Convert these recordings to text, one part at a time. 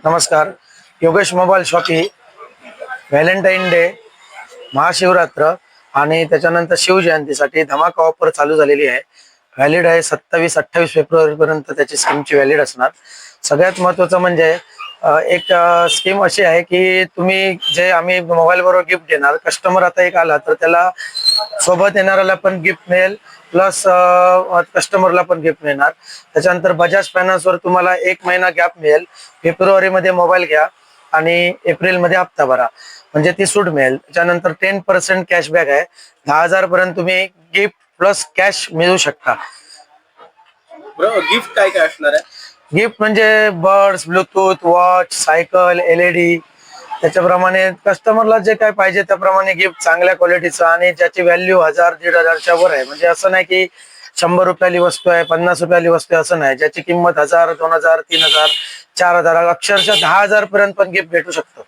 नमस्कार. Yogesh mobile shoppe Valentine day, Mahashivratri आणि त्याच्यानंतर शिवजयंतीसाठी धमाका ऑफर चालू झालेली आहे. व्हॅलिड आहे 27-28 फेब्रुवारी पर्यंत त्याची स्कीमची व्हॅलिड असणार. सगळ्यात महत्त्वाचं म्हणजे एक स्कीम अशी आहे की तुम्ही जे आम्ही मोबाईल बरोबर गिफ्ट देणार, कस्टमर आता एक आला तर त्याला सोबत येणाऱ्याला पण गिफ्ट मिळेल, प्लस कस्टमरला पण गिफ्ट मिळणार. त्याच्यानंतर बजाज फायनान्सवर तुम्हाला 1 महिना गॅप मिळेल. फेब्रुवारीमध्ये मोबाईल घ्या आणि एप्रिलमध्ये हप्ता भरा, म्हणजे ती सूट मिळेल. त्याच्यानंतर 10% कॅशबॅक आहे. 10,000 पर्यंत तुम्ही गिफ्ट प्लस कॅश मिळू शकता. गिफ्ट काय काय असणार आहे? गिफ्ट म्हणजे birds, Bluetooth, watch, cycle, LED. त्याच्याप्रमाणे कस्टमरला जे काय पाहिजे त्याप्रमाणे गिफ्ट चांगल्या क्वालिटीचं आणि ज्याची व्हॅल्यू 1000-1500च्या वर आहे. म्हणजे असं नाही की 100 रुपयाली वस्तू आहे, 50 रुपयाली वस्तू आहे, असं नाही. ज्याची किंमत 1000, 2000, 3000, 4000, अक्षरशः 10,000 पर्यंत पण गिफ्ट भेटू शकतो.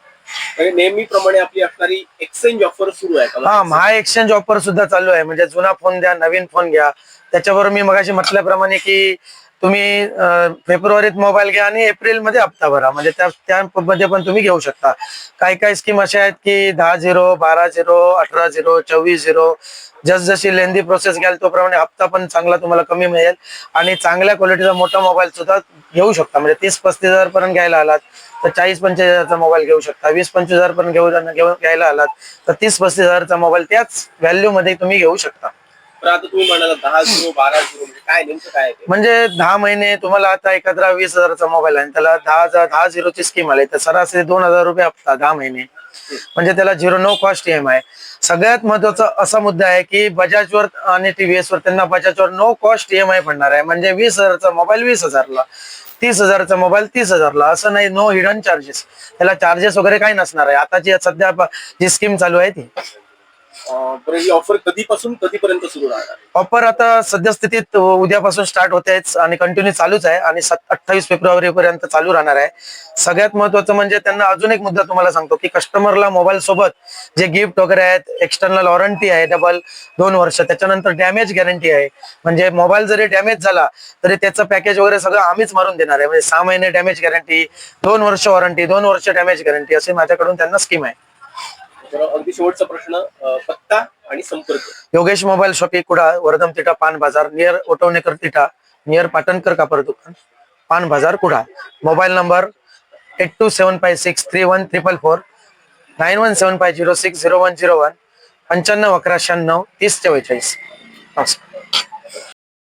नेहमीप्रमाणे आपली असणारी एक्सचेंज ऑफर सुरू आहे का? हा, महा एक्सचेंज ऑफर सुद्धा चालू आहे. म्हणजे जुना फोन द्या, नवीन फोन घ्या. त्याच्यावर मी मगाशी म्हटल्याप्रमाणे की तुम्ही फेब्रुवारीत मोबाईल घ्या आणि एप्रिलमध्ये हप्ता भरा, म्हणजे त्यामध्ये पण तुम्ही घेऊ शकता. काही काही स्कीम अशा आहेत की 10-0, 12-0, 18-0, 24-0. जसजशी लेंदी प्रोसेस घ्याल तोप्रमाणे हप्ता पण चांगला तुम्हाला कमी मिळेल आणि चांगल्या क्वालिटीचा मोठा मोबाईल सुद्धा घेऊ शकता. म्हणजे 30-35 हजार पर्यंत घ्यायला आलात तर 40-45 हजारचा मोबाईल घेऊ शकता. 20-25 हजार पर्यंत घ्यायला आलात तर 30-35 हजारचा मोबाईल त्याच व्हॅल्यू मध्ये तुम्ही घेऊ शकता. तर आता तुम्ही म्हणाला 10-0, 12-0 म्हणजे काय नेमकं काय आहे? म्हणजे 10 महिने तुम्हाला आता एकत्र 20 हजाराचा मोबाईल आहे, त्याला 10-0ची स्कीम आली तर सरासरी 2,000 रुपये हप्ता 10 महिने, म्हणजे त्याला नो कॉस्ट EMI. सगळ्यात महत्वाचा असा मुद्दा आहे की बजाजवर आणि TVS वर त्यांना बजाजवर नो कॉस्ट EMI पडणार आहे. म्हणजे 20 हजारचा मोबाईल 20,000ला, 30 हजारचा मोबाईल 30,000ला, असं नाही. नो हिडन चार्जेस, त्याला चार्जेस वगैरे काही नसणार आहे. आता जी सध्या जी स्कीम चालू आहे ती ही ऑफर कधीपासून कधीपर्यंत सुरू राहणार? ऑफर आता सद्यस्थितीत उद्यापासून स्टार्ट होते आणि कंटिन्यू चालूच आहे आणि 28 फेब्रुवारी पर्यंत चालू राहणार आहे. सगळ्यात महत्वाचं म्हणजे त्यांना अजून एक मुद्दा तुम्हाला सांगतो की कस्टमरला मोबाईल सोबत जे गिफ्ट वगैरे आहेत, एक्सटर्नल वॉरंटी आहे डबल 2 वर्ष, त्याच्यानंतर डॅमेज गॅरंटी आहे. म्हणजे मोबाईल जरी डॅमेज झाला तरी त्याचं पॅकेज वगैरे सगळं आम्हीच मारून देणार आहे. म्हणजे 6 महिने डॅमेज गॅरंटी, 2 वर्ष वॉरंटी, 2 वर्ष डॅमेज गॅरंटी, असे माझ्याकडून त्यांना स्कीम आहे. अगदी शेवटचा प्रश्न, पत्ता आणि संपर्क. योगेश मोबाईल शॉपी, कुडाळ, वर्धम तिठा, पान बाजार, नियर ओटवणेकर तिठा, नियर पाटणकर कापड दुकान, पान बाजार, कुडाळ. Mobile number 8275631444, 9175060101, 951196 3044. नमस्कार.